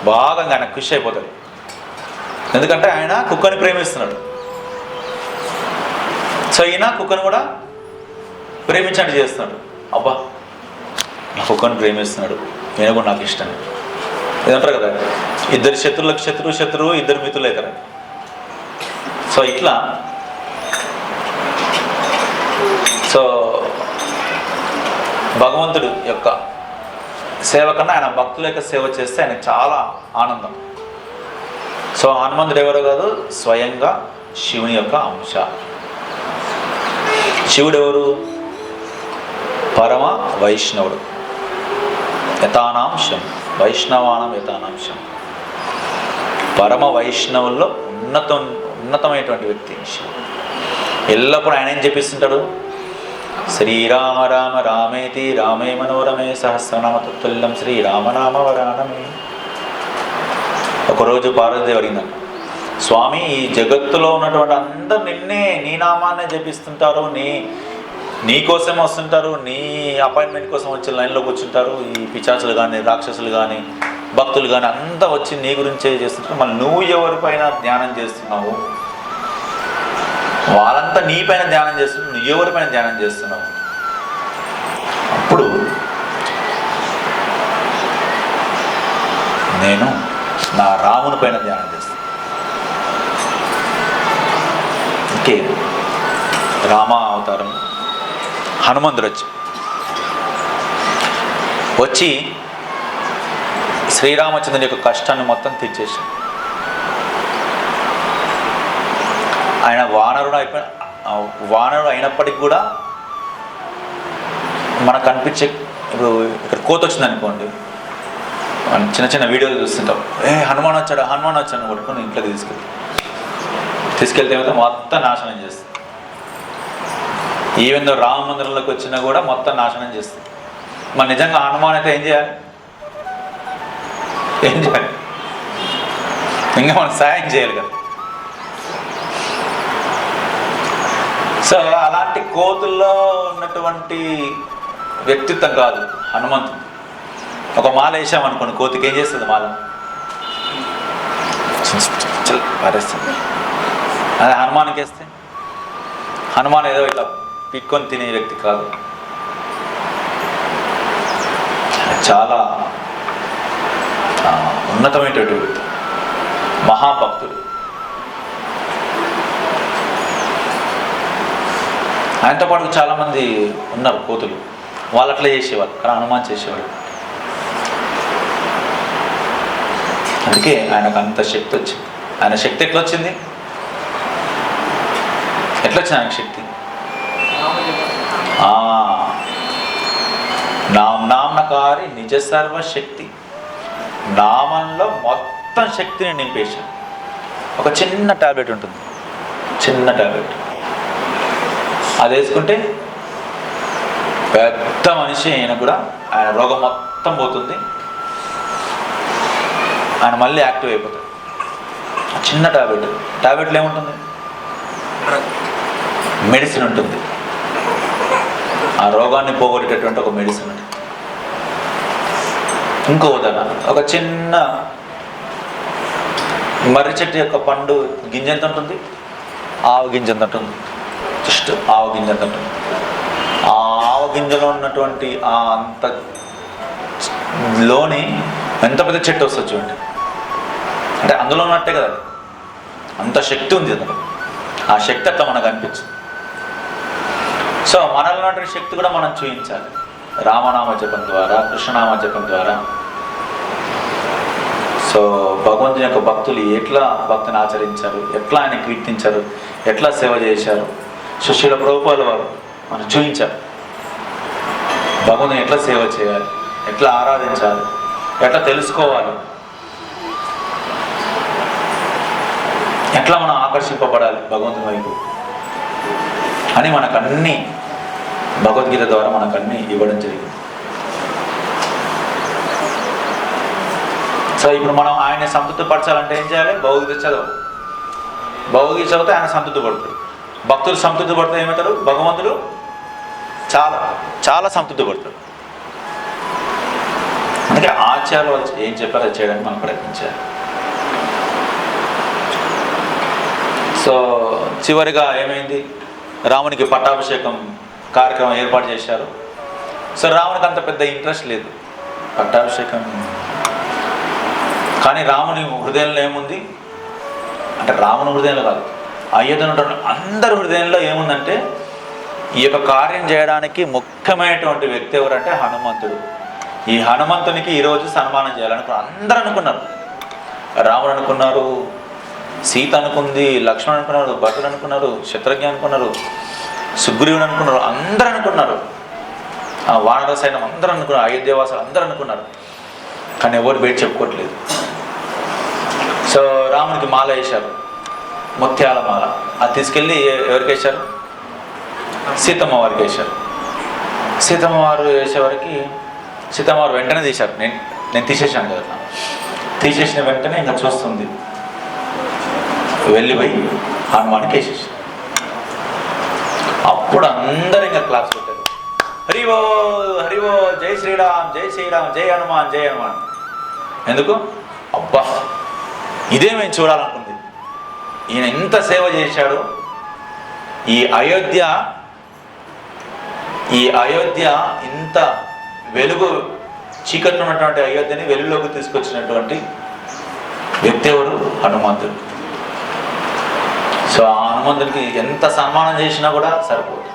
బాగా ఆయన ఖుషి అయిపోతుంది. ఎందుకంటే ఆయన కుక్కని ప్రేమిస్తున్నాడు. సో ఈయన కుక్కను కూడా ప్రేమించండి చేస్తున్నాడు. అబ్బా, నా కుక్కను ప్రేమిస్తున్నాడు, నేను కూడా నాకు ఇష్టం. ఇదంటారు కదా, ఇద్దరు శత్రువులకు శత్రువు, ఇద్దరు మిత్రులు అవుతారు. సో ఇట్లా భగవంతుడు యొక్క సేవ కన్నా ఆయన భక్తుల యొక్క సేవ చేస్తే ఆయనకు చాలా ఆనందం. సో హనుమంతుడు ఎవరో కాదు, స్వయంగా శివుని యొక్క అంశ. శివుడు ఎవరు? పరమ వైష్ణవుడు, యథానాంశం, వైష్ణవానం యథానాంశం. పరమ వైష్ణవుల్లో ఉన్నతమైనటువంటి వ్యక్తి శివుడు. ఎల్లప్పుడూ ఆయన ఏం చెప్పిస్తుంటాడు? శ్రీరామ రామ రామేతి రామే మనోరమే సహస్రనామ తత్తుల్యం శ్రీరామనామ వరానమే. ఒకరోజు పార్వతీదేవి అడిగిందంట, స్వామి, ఈ జగత్తులో ఉన్నటువంటి అందరు నిన్నే, నీ నామాన్నే జపిస్తుంటారు, నీ కోసం వస్తుంటారు, నీ అపాయింట్మెంట్ కోసం వచ్చి లైన్లో కూర్చుంటారు, ఈ పిశాచులు కానీ రాక్షసులు కానీ భక్తులు కానీ అంతా వచ్చి నీ గురించే చేస్తుంటారు, మళ్ళీ నువ్వు ఎవరిపైన ధ్యానం చేస్తున్నావు? వాళ్ళంతా నీ పైన ధ్యానం చేస్తున్నావు, నువ్వు ఎవరిపైన ధ్యానం చేస్తున్నావు? అప్పుడు నేను నా రాముని పైన ధ్యానం చేస్తాను. ఓకే, రామ అవతారం హనుమంతుడు వచ్చి శ్రీరామచంద్రుని యొక్క కష్టాన్ని మొత్తం తీర్చేశాడు. ఆయన వానరుడు అయినప్పటికీ కూడా మనకు అనిపించే, ఇప్పుడు ఇక్కడ కోత వచ్చింది అనుకోండి, చిన్న చిన్న వీడియోలు చూస్తుంటాం, హనుమాన్ వచ్చాడు కొట్టుకొని ఇంట్లోకి తీసుకెళ్తే ఏమైతే మొత్తం నాశనం చేస్తుంది. ఈవెన్ దో రామ మందిరంలోకి వచ్చినా కూడా మొత్తం నాశనం చేస్తుంది. మరి నిజంగా హనుమాన్ అయితే ఏం చేయాలి? ఇంకా మనం సాయం చేయాలి కదా. సో అలాంటి కోతుల్లో ఉన్నటువంటి వ్యక్తిత్వం కాదు హనుమంతుడు. ఒక మాల వేసామనుకోండి, కోతికి ఏం చేస్తుంది? మాల పారేస్తుంది. అదే హనుమాన్కి వేస్తే, హనుమాన్ ఏదో ఇట్లా పిక్కొని తినే వ్యక్తి కాదు, చాలా ఉన్నతమైనటువంటి వ్యక్తి, మహాభక్తుడు. ఆయనతో పాటు చాలామంది ఉన్నారు కోతులు, వాళ్ళు అట్లా చేసేవాళ్ళు, కానీ హనుమాన్ చేసేవాడు. అందుకే ఆయనకు అంత శక్తి వచ్చింది. ఆయన శక్తి ఎట్లా వచ్చింది ఆయనకు శక్తి? నామనకారి నిజ సర్వశక్తి, నామంలో మొత్తం శక్తిని నింపేశాను. ఒక చిన్న టాబ్లెట్ ఉంటుంది, చిన్న టాబ్లెట్, అది వేసుకుంటే పెద్ద మనిషి అయినా కూడా ఆయన రోగం మొత్తం పోతుంది, ఆయన మళ్ళీ యాక్టివ్ అయిపోతాడు. చిన్న టాబ్లెట్లో ఏముంటుంది? మెడిసిన్ ఉంటుంది. ఆ రోగాన్ని పోగొట్టేటటువంటి ఒక మెడిసిన్ ఉంటుంది. ఇంకో ఉదాహరణ, ఒక చిన్న మర్రి చెట్టు యొక్క పండు గింజ ఎంత ఉంటుంది? ఆవు గింజ ఎంత ఉంటుంది? జస్ట్ ఆవు గింజ ఎంత ఉంటుంది? ఆవగింజలో ఉన్నటువంటి ఆ అంత లోని ఎంత పెద్ద చెట్టు వస్తుంది చూడండి. అంటే అందులో ఉన్నట్టే కదా, అంత శక్తి ఉంది అందులో. ఆ శక్తి అట్లా మనకు అనిపించింది. సో మనలో ఉన్నటువంటి శక్తి కూడా మనం చూపించాలి. రామనామ జపం ద్వారా, కృష్ణనామ జపం ద్వారా. సో భగవంతుని యొక్క భక్తులు ఎట్లా భక్తిని ఆచరించారు, ఎట్లా ఆయన కీర్తించారు, ఎట్లా సేవ చేశారు, శిష్యుల ప్రభుపాల వారు మనం చూపించారు. భగవంతుని ఎట్లా సేవ చేయాలి, ఎట్లా ఆరాధించాలి, ఎట్లా తెలుసుకోవాలి, ఎట్లా మనం ఆకర్షింపబడాలి భగవంతుని వైపు అని మనకన్నీ భగవద్గీత ద్వారా మనకన్నీ ఇవ్వడం జరిగింది. సో ఇప్పుడు మనం ఆయన్ని సంతృప్తి పరచాలంటే ఏం చేయాలి? భగవద్గీత చదవాలి. భగవద్గీత చదివితే ఆయన సంతృప్తి పడతాడు. భక్తులు సంతృప్తి పడితే ఏమవుతారు? భగవంతుడు చాలా చాలా సంతృప్తి పడతాడు. అందుకే ఆచార్యులు వాళ్ళు ఏం చెప్పారో అది చేయడానికి మనం ప్రయత్నించాలి. సో చివరిగా ఏమైంది? రామునికి పట్టాభిషేకం కార్యక్రమం ఏర్పాటు చేశారు. సో రామునికి అంత పెద్ద ఇంట్రెస్ట్ లేదు పట్టాభిషేకం. కానీ రాముని హృదయంలో ఏముంది అంటే, రాముని హృదయంలో కాదు, అయోధ్యలో ఉన్నటువంటి అందరి హృదయంలో ఏముందంటే, ఈ యొక్క కార్యం చేయడానికి ముఖ్యమైనటువంటి వ్యక్తి ఎవరంటే హనుమంతుడు. ఈ హనుమంతునికి ఈరోజు సన్మానం చేయాలనుకున్నారు. అందరూ అనుకున్నారు. రాముడు అనుకున్నారు, సీత అనుకుంది, లక్ష్మణ్ అనుకున్నారు, భరతుడు అనుకున్నారు, శత్రుఘ్న అనుకున్నారు, సుగ్రీవుడు అనుకున్నారు, అందరూ అనుకున్నారు. ఆ వానర సైన్యం అందరూ అనుకున్నారు, అయోధ్యవాసులు అందరూ అనుకున్నారు. కానీ ఎవరు బయట చెప్పుకోవట్లేదు. సో రామునికి మాల వేశారు, ముత్యాల మాల. అది తీసుకెళ్ళి ఎవరికి వేశారు? సీతమ్మ వారికి వేశారు. సీతమ్మ వారు వేసేవారికి సీతమ్మ వారు వెంటనే తీశారు. నేను తీసేసాను కదా, తీసేసిన వెంటనే ఇంకా చూస్తుంది, వెళ్ళిపోయి హనుమానికి వేసేసి. అప్పుడు అందరూ ఇంకా క్లాస్ పెట్టారు, హరివో హరివో, జై శ్రీరామ్, జై శ్రీరామ్, జై హనుమాన్, జై హనుమాన్. ఎందుకు? అబ్బా ఇదే మేము చూడాలనుకుంది. ఈయన ఇంత సేవ చేశాడు. ఈ అయోధ్య ఇంత వెలుగు, చీకట్లో ఉన్నటువంటి అయోధ్యని వెలుగులోకి తీసుకొచ్చినటువంటి వ్యక్తి ఎవరు? హనుమంతుడు. సో ఆ హనుమంతుడికి ఎంత సన్మానం చేసినా కూడా సరిపోదు.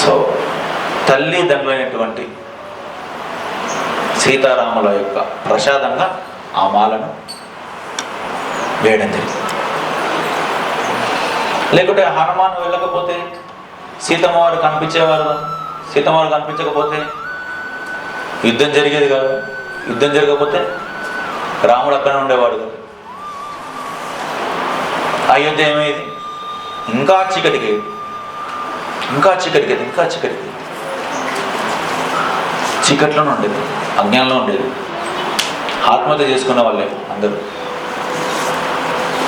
సో తల్లిదండ్రులైనటువంటి సీతారాముల యొక్క ప్రసాదంగా ఆ మాలను వేయడం జరిగింది. లేకుంటే హనుమాన్ వెళ్ళకపోతే సీతమ్మ వారు కనిపించేవారు. సీతమ్మ వారు కనిపించకపోతే యుద్ధం జరిగేది కాదు. యుద్ధం జరగకపోతే రాముడు అక్కడే ఉండేవాడు కాదు. అయోధ్య ఏమయ్యేది? ఇంకా చీకటికి, ఇంకా చీకటికి, ఇంకా చీకటికి, చీకట్లోనే ఉండేది, అజ్ఞానంలో ఉండేది. ఆత్మహత్య చేసుకున్న వాళ్ళే అందరూ.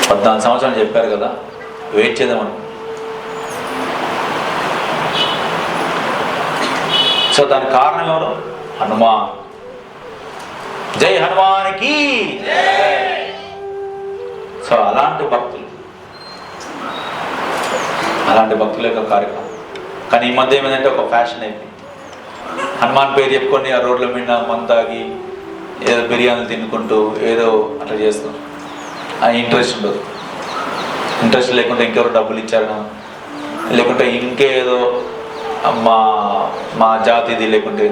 14 సంవత్సరాలు చెప్పారు కదా, వెయిట్ చేద్దామని. సో దానికి కారణం ఎవరు? హనుమాన్. జై హనుమానికి. సో అలాంటి భక్తుల యొక్క కార్యక్రమం. కానీ ఈ మధ్య ఏమైందంటే ఒక ఫ్యాషన్ అయిపోయింది. హనుమాన్ పేరు చెప్పుకొని ఆ రోడ్ల మీద మంతాగి ఏదో బిర్యానీలు తినుకుంటూ ఏదో అట్లా చేస్తాం. ఆ ఇంట్రెస్ట్ ఉండదు. ఇంట్రెస్ట్ లేకుంటే ఇంకెవరు డబ్బులు ఇచ్చారనో, లేకుంటే ఇంకేదో మా జాతిది, లేకుంటే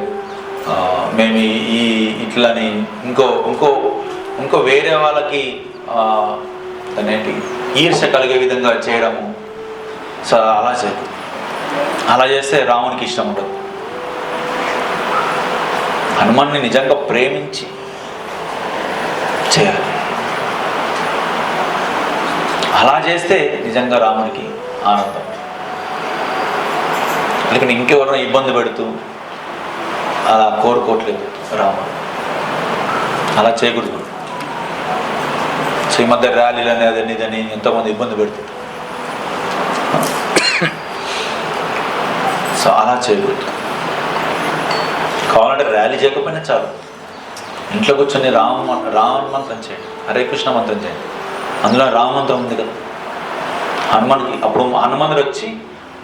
మేము ఈ ఇట్లని ఇంకో వేరే వాళ్ళకి దాన్ని ఏంటి ఈర్ష్య కలిగే విధంగా చేయడము. సో అలా చేస్తే రామునికి ఇష్టం ఉండదు. హనుమాన్ని నిజంగా ప్రేమించి చేయాలి. అలా చేస్తే నిజంగా రామునికి ఆనందం. లేకుంటే ఇంకెవరైనా ఇబ్బంది పెడుతూ అలా కోరుకోవట్లేదు రాముడు. అలా చేయకూడదు. సో ఈ మధ్య ర్యాలీలని అదని ఇదని ఎంతోమంది ఇబ్బంది పెడుతుంది. సో అలా చేయకూడదు. కావాలంటే ర్యాలీ చేయకపోయినా చాలు, ఇంట్లో కూర్చొని రామ మంత్రం చేయండి, హరే కృష్ణ మంత్రం చేయండి. అందులో రామ మంత్రం ఉంది కదా హనుమానికి. అప్పుడు హనుమంతుడు వచ్చి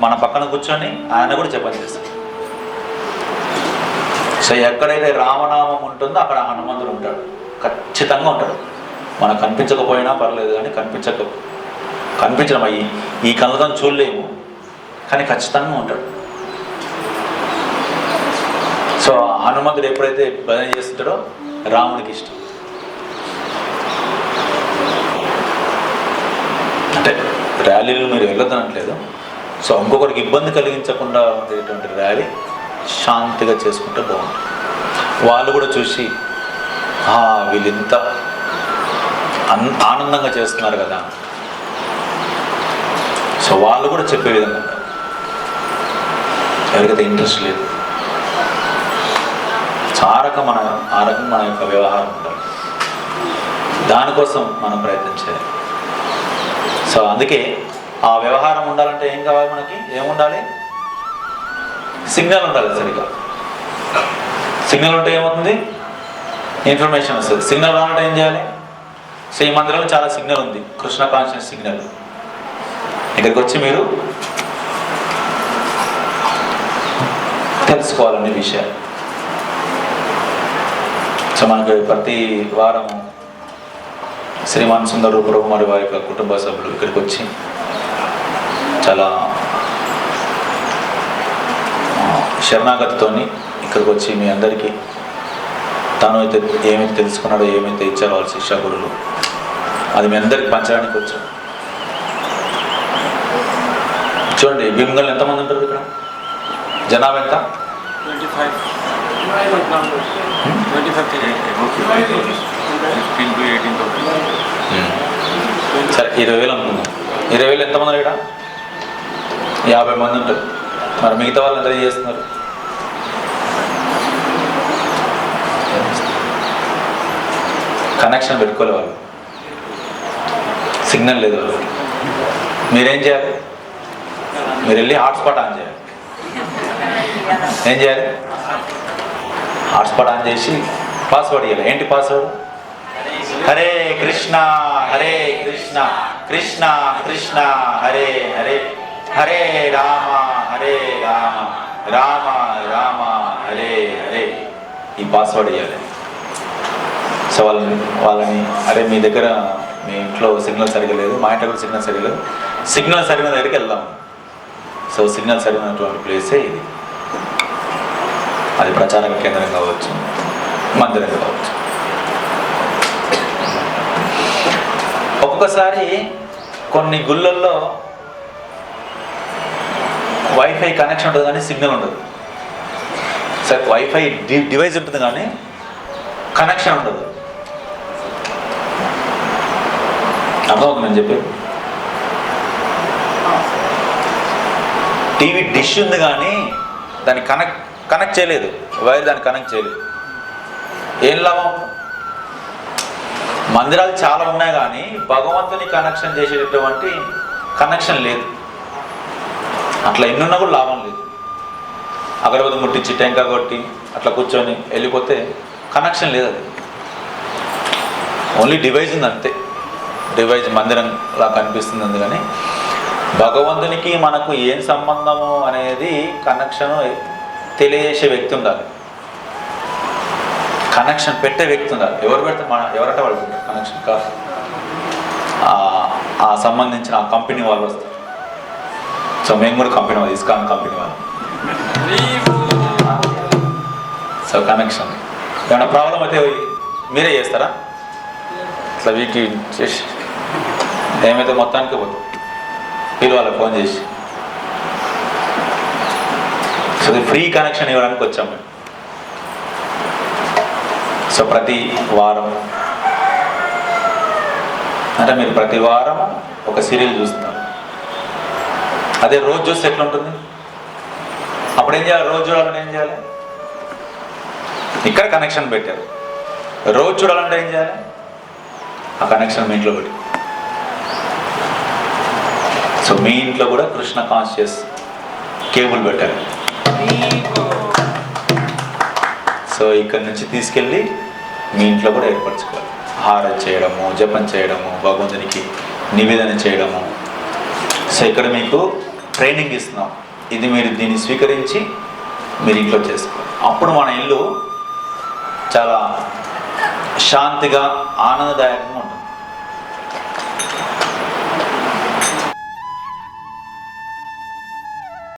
మన పక్కన కూర్చొని ఆయన కూడా జపం చేస్తాడు. సో ఎక్కడైతే రామనామం ఉంటుందో అక్కడ హనుమంతుడు ఉంటాడు, ఖచ్చితంగా ఉంటాడు. మనకు కనిపించకపోయినా పర్లేదు, కానీ కనిపించడం ఈ కళ్ళతో చూడలేము, కానీ ఖచ్చితంగా ఉంటాడు. సో హనుమంతుడు ఎప్పుడైతే భజన చేస్తుంటాడో రాముడికి ఇష్టం. అంటే ర్యాలీలు మీరు వెళ్ళొద్దనట్లేదు. సో ఇంకొకరికి ఇబ్బంది కలిగించకుండా ఉండేటువంటి ర్యాలీ శాంతిగా చేసుకుంటే బాగుంటుంది. వాళ్ళు కూడా చూసి వీళ్ళు ఇంత ఆనందంగా చేస్తున్నారు కదా, సో వాళ్ళు కూడా చెప్పే విధంగా ఉంటారు. ఎవరికైతే ఇంట్రెస్ట్ లేదు, ఆ రకం మన యొక్క వ్యవహారం ఉండాలి. దానికోసం మనం ప్రయత్నం చేయాలి. సో అందుకే ఆ వ్యవహారం ఉండాలంటే ఏం కావాలి, మనకి ఏముండాలి? సిగ్నల్ ఉండాలి సరిగా. సిగ్నల్ ఉంటే ఏమవుతుంది? ఇన్ఫర్మేషన్ వస్తుంది. సిగ్నల్ రావాలంటే ఏం చేయాలి? సో ఈ మందిరంలో చాలా సిగ్నల్ ఉంది, కృష్ణ కాన్షియస్ సిగ్నల్. ఇక్కడికి వచ్చి మీరు తెలుసుకోవాలనే విషయాలు. సో మనకు ప్రతి వారం శ్రీమాన్ సుందర్ రూపరావు మరి వారి యొక్క కుటుంబ సభ్యులు ఇక్కడికి వచ్చి చాలా శరణాగతితో ఇక్కడికి వచ్చి మీ అందరికీ తాను అయితే ఏమైతే తెలుసుకున్నాడో, ఏమైతే ఇచ్చారో వాళ్ళ శిక్షా గురువులు, అది మీ అందరికి పంచడానికి వచ్చాడు. చూడండి భీమగల్ ఎంతమంది ఉంటారు ఇక్కడ? జనాభా ఎంత? 25 సరే 20,000 అనుకుందాం. 20,000 ఎంతమంది ఇక్కడ? 50 మంది ఉంటారు. మరి మిగతా వాళ్ళు ఎంత చేస్తున్నారు? కనెక్షన్ పెట్టుకోలే వాళ్ళు, సిగ్నల్ లేదు వాళ్ళకి. మీరేం చేయాలి? మీరు వెళ్ళి హాట్స్పాట్ ఆన్ చేయాలి. ఏం చేయాలి? హాట్స్పాట్ ఆన్ చేసి పాస్వర్డ్ ఇవ్వాలి. ఏంటి పాస్వర్డ్? హరే కృష్ణ హరే కృష్ణ కృష్ణ కృష్ణ హరే హరే, హరే రామ హరే రామ రామ రామ హరే హరే. ఈ పాస్వర్డ్ ఇవ్వాలి. సో వాళ్ళని అరే మీ దగ్గర మీ ఇంట్లో సిగ్నల్ సరిగా లేదు, మా ఇంట్లో కూడా సిగ్నల్ సరిగా లేదు, సిగ్నల్ సరిగిన దగ్గరికి వెళ్దాం. సో సిగ్నల్ సరిగినటువంటి ప్లేసే ఇది. అది ప్రచారక కేంద్రం కావచ్చు, మందిరం కావచ్చు. ఒక్కొక్కసారి కొన్ని గుళ్ళల్లో వైఫై కనెక్షన్ ఉంటుంది కానీ సిగ్నల్ ఉండదు. సరే వైఫై డివైస్ ఉంటుంది కానీ కనెక్షన్ ఉండదు. అర్థమవుతుంది నేను చెప్పి. టీవీ డిష్ ఉంది కానీ దాన్ని కనెక్ట్ చేయలేదు, వైర్ దాన్ని కనెక్ట్ చేయలేదు. ఏం లాభం? మందిరాలు చాలా ఉన్నాయి కానీ భగవంతుని కనెక్షన్ చేసేటటువంటి కనెక్షన్ లేదు. అట్లా ఎన్నున్నా కూడా లాభం లేదు. అగరబత్తి ముట్టించి టెంకాయ కొట్టి అట్లా కూర్చొని వెళ్ళిపోతే కనెక్షన్ లేదు. అది ఓన్లీ డివైస్ ఉంది అంతే. డివైస్ మందిరంలా కనిపిస్తుంది ఉంది కానీ భగవంతునికి మనకు ఏం సంబంధము అనేది కనెక్షన్ తెలియజేసే వ్యక్తి ఉండాలి, కనెక్షన్ పెట్టే వ్యక్తి ఉండాలి. ఎవరు పెడితే ఎవరంటే వాళ్ళు కనెక్షన్ కాదు, ఆ సంబంధించిన ఆ కంపెనీ వాళ్ళు వస్తారు. సో మేము కూడా కంపెనీ వాళ్ళు, ఇస్కాన్ కంపెనీ వాళ్ళు. సో కనెక్షన్ ఏమైనా ప్రాబ్లం అయితే మీరే చేస్తారా? ఇట్లా వీటి చేసి ఏమైతే మొత్తానికి పోతుంది వీళ్ళు వాళ్ళకి ఫోన్ చేసి. సో అది ఫ్రీ కనెక్షన్ ఇవ్వడానికి వచ్చాము మేము. సో ప్రతి వారం అంటే మీరు ప్రతి వారం ఒక సీరియల్ చూస్తున్నారు. అదే రోజు చూస్తే ఎట్లుంటుంది? అప్పుడు ఏం చేయాలి? రోజు చూడాలంటే ఏం చేయాలి? ఇక్కడ కనెక్షన్ పెట్టారు. రోజు చూడాలంటే ఏం చేయాలి? ఆ కనెక్షన్ మీ ఇంట్లో పెట్టి. సో మీ ఇంట్లో కూడా కృష్ణ కాన్షియస్ కేబుల్ పెట్టారు. సో ఇక్కడ నుంచి తీసుకెళ్ళి మీ ఇంట్లో కూడా ఏర్పరచుకోవాలి. హారతి చేయడము, జపం చేయడము, భగవంతునికి నివేదన చేయడము. సో ఇక్కడ మీకు ట్రైనింగ్ ఇస్తున్నాం. ఇది మీరు దీన్ని స్వీకరించి మీరు ఇంట్లో చేసుకోండి. అప్పుడు మన ఇల్లు చాలా శాంతిగా ఆనందదాయకంగా